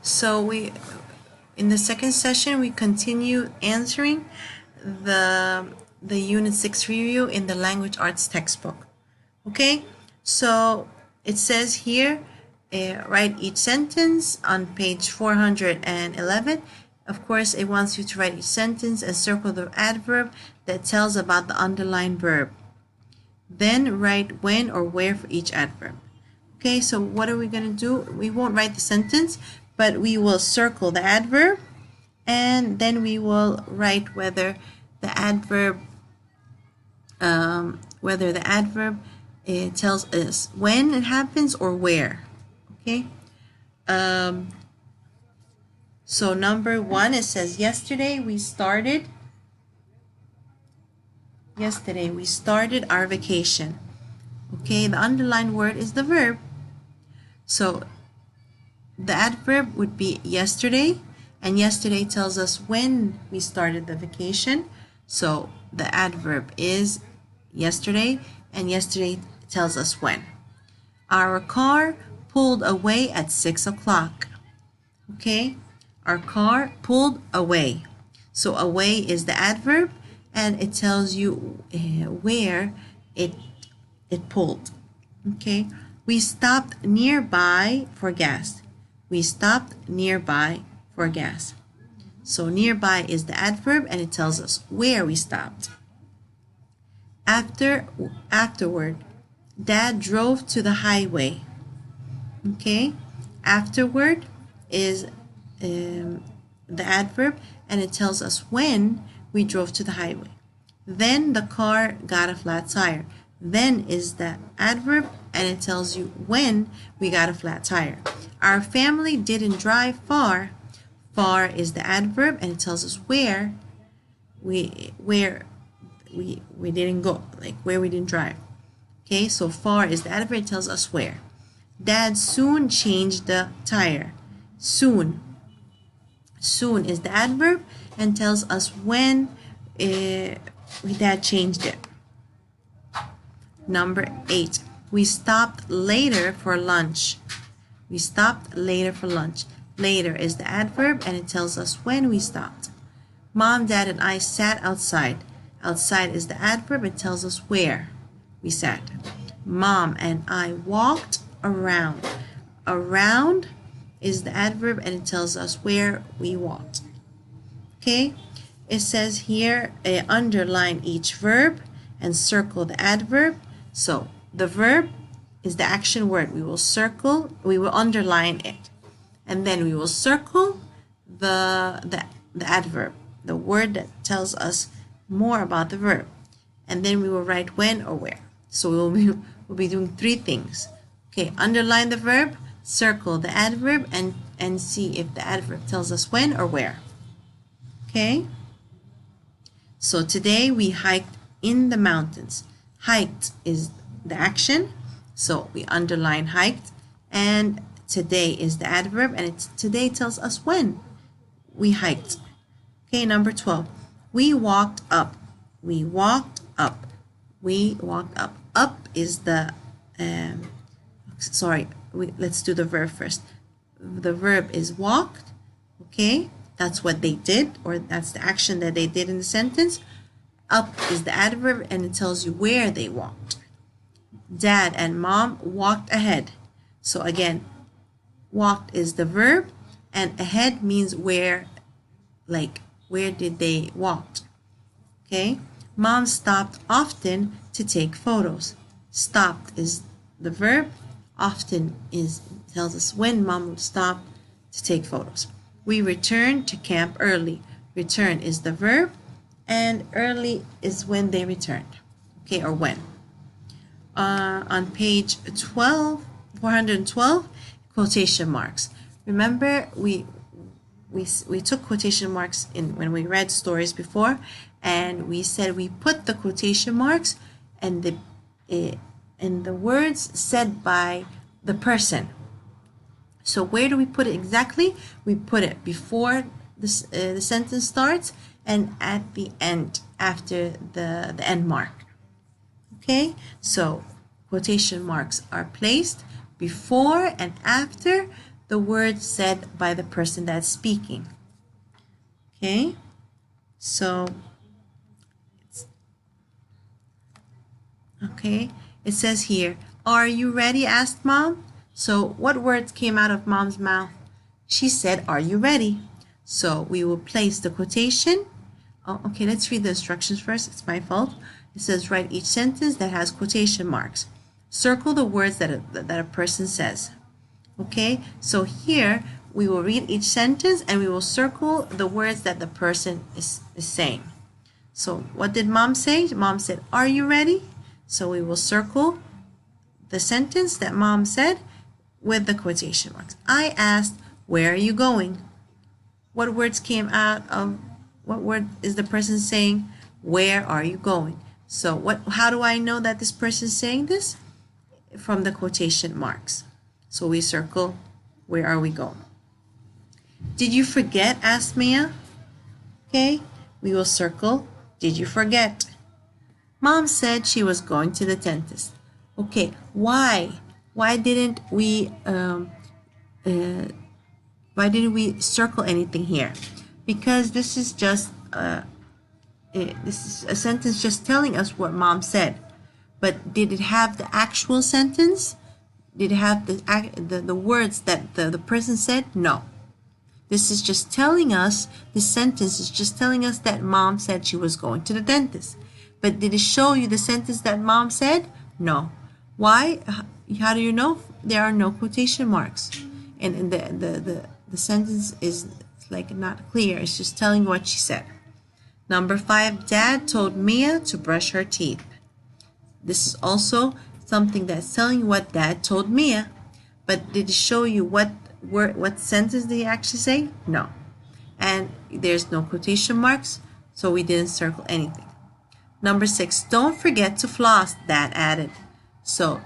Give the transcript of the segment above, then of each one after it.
So in the second session, we continue answering the Unit 6 review in the Language Arts textbook. Okay, so it says here, write each sentence on page 411. Of course, it wants you to write each sentence and circle the adverb that tells about the underlined verb. Then write when or where for each adverb. Okay, so what are we going to do? We won't write the sentence, but we will circle the adverb, and then we will write whether the adverb it tells us when it happens or where. Okay. So number 1, it says yesterday we started our vacation. Okay, the underlined word is the verb. So the adverb would be yesterday, and yesterday tells us when we started the vacation. So the adverb is yesterday, and yesterday tells us when. Our car pulled away at 6 o'clock. Okay, our car pulled away. So away is the adverb, and it tells you where it pulled. Okay, we stopped nearby for gas. We stopped nearby for gas. So nearby is the adverb, and it tells us where we stopped. Afterward, Dad drove to the highway. Okay, afterward is the adverb, and it tells us when we drove to the highway. Then the car got a flat tire. Then is the adverb, and it tells you when we got a flat tire. Our family didn't drive far. Far is the adverb, and it tells us where we didn't go, like where we didn't drive. Okay, so far is the adverb, it tells us where. Dad soon changed the tire. Soon is the adverb, and tells us when Dad changed it. Number 8, we stopped later for lunch. We stopped later for lunch. Later is the adverb, and it tells us when we stopped. Mom, Dad, and I sat outside. Outside is the adverb, it tells us where we sat. Mom and I walked around. Around is the adverb, and it tells us where we walked. Okay, it says here, underline each verb and circle the adverb. So the verb is the action word. We will underline it, and then we will circle the adverb, the word that tells us more about the verb, and then we will write when or where. So we'll be doing 3 things. Okay, underline the verb, circle the adverb, and see if the adverb tells us when or where. Okay, so today we hiked in the mountains. Hiked is the action, so we underline hiked, and today is the adverb, and today tells us when we hiked. Okay, number 12, we walked up. We walked up. We walked up. Up is the let's do the verb first. The verb is walked. Okay, that's what they did, or that's the action that they did in the sentence. Up is the adverb, and it tells you where they walked. Dad and Mom walked ahead. So again, walked is the verb, and ahead means where, like where did they walk. Okay, Mom stopped often to take photos. Stopped is the verb, often tells us when Mom would stop to take photos. We returned to camp early. Return is the verb, and early is when they returned. Okay, or when. On page 412, quotation marks. Remember, we took quotation marks when we read stories before, and we said we put the quotation marks and the words said by the person. So where do we put it exactly? We put it before the sentence starts, and at the end, after the end mark. Okay, so quotation marks are placed before and after the words said by the person that's speaking. Okay, so okay, it says here, "Are you ready?" asked Mom. So what words came out of Mom's mouth? She said, "Are you ready?" So we will place the quotation. Oh, okay, let's read the instructions first. It's my fault. It says write each sentence that has quotation marks. Circle the words that a person says. Okay, so here we will read each sentence and we will circle the words that the person is saying. So what did Mom say? Mom said, "Are you ready?" So we will circle the sentence that Mom said with the quotation marks. I asked, "Where are you going?" What words came out of, what word is the person saying? Where are you going? So how do I know that this person is saying this? From the quotation marks. So we circle, where are we going? Did you forget? Asked Mia. Okay, we will circle, did you forget? Mom said she was going to the dentist. Okay, why? Why didn't we circle anything here? Because this is just this is a sentence just telling us what Mom said. But did it have the actual sentence? Did it have the words that the person said? No. This is just telling us, this sentence is just telling us that Mom said she was going to the dentist. But did it show you the sentence that Mom said? No. Why? How do you know? There are no quotation marks. And the sentence is like not clear. It's just telling what she said. Number 5, Dad told Mia to brush her teeth. This is also something that's telling what Dad told Mia. But did it show you what sentence did he actually say? No. And there's no quotation marks, so we didn't circle anything. Number 6, don't forget to floss, Dad added. So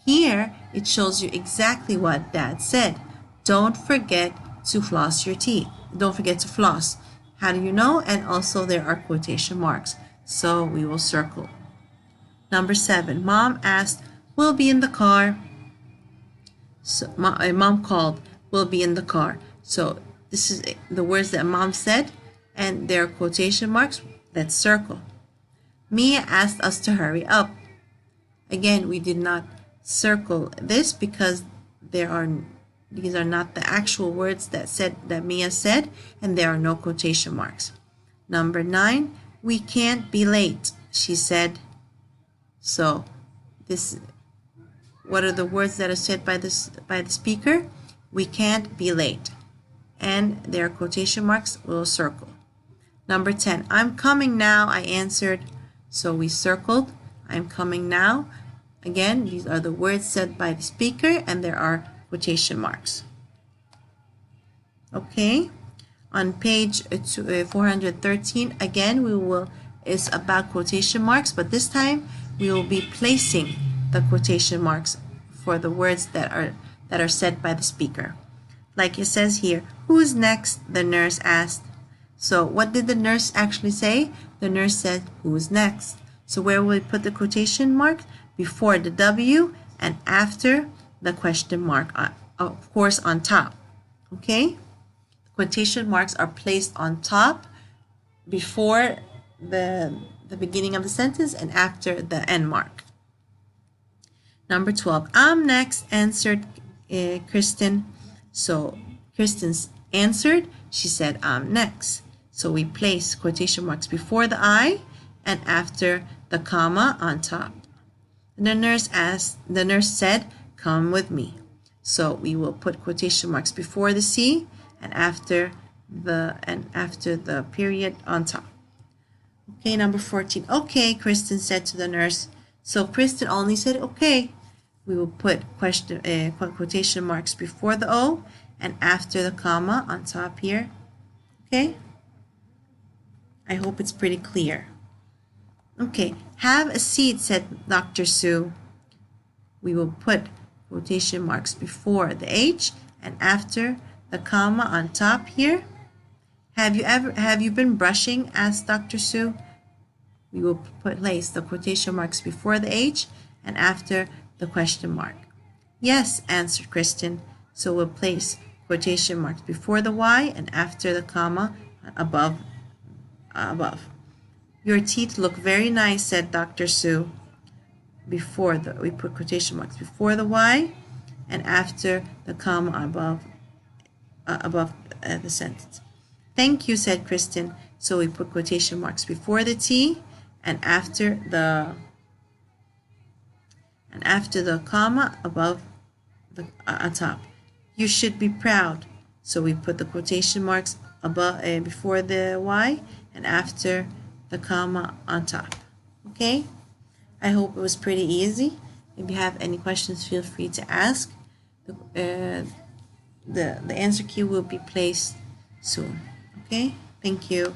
here it shows you exactly what Dad said. Don't forget to floss your teeth. Don't forget to floss. How do you know? And also there are quotation marks, so we will circle. Number 7, Mom asked, "We'll be in the car." So Mom called, "We'll be in the car." So this is the words that Mom said, and there are quotation marks. Let's circle. Mia asked us to hurry up. Again, we did not circle this because these are not the actual words that Mia said, and there are no quotation marks. Number 9, we can't be late, she said. So what are the words that are said by the speaker? We can't be late. And there are quotation marks, we'll circle. Number 10, I'm coming now, I answered. So we circled, I'm coming now. Again, these are the words said by the speaker, and there are quotation marks. Okay, on page 413, again, it's about quotation marks, but this time we will be placing the quotation marks for the words that are said by the speaker. Like it says here, "Who's next?" the nurse asked. So what did the nurse actually say? The nurse said, "Who's next?" So where will we put the quotation mark? Before the W and after the question mark, of course on top. Okay? Quotation marks are placed on top before the beginning of the sentence and after the end mark. Number 12, I'm next, answered Kristen. So Kristen answered, she said, I'm next. So we place quotation marks before the I and after the comma on top. The nurse said, come with me. So we will put quotation marks before the C and after the period on top. Okay, number 14. Okay, Kristen said to the nurse. So Kristen only said okay. We will put quotation marks before the O and after the comma on top here. Okay? I hope it's pretty clear. Okay, have a seat, said Dr. Sue. We will put quotation marks before the H and after the comma on top here. Have you been brushing? Asked Dr. Sue. We will place the quotation marks before the H and after the question mark. Yes, answered Kristen. So we'll place quotation marks before the Y and after the comma above. Your teeth look very nice, said Dr. Sue. We put quotation marks before the Y and after the comma above the sentence. Thank you, said Kristen. So we put quotation marks before the T and after the comma above the on top. You should be proud. So we put the quotation marks above before the Y and after the comma on top. Okay? I hope it was pretty easy. If you have any questions, feel free to ask. The answer key will be placed soon. Okay? Thank you.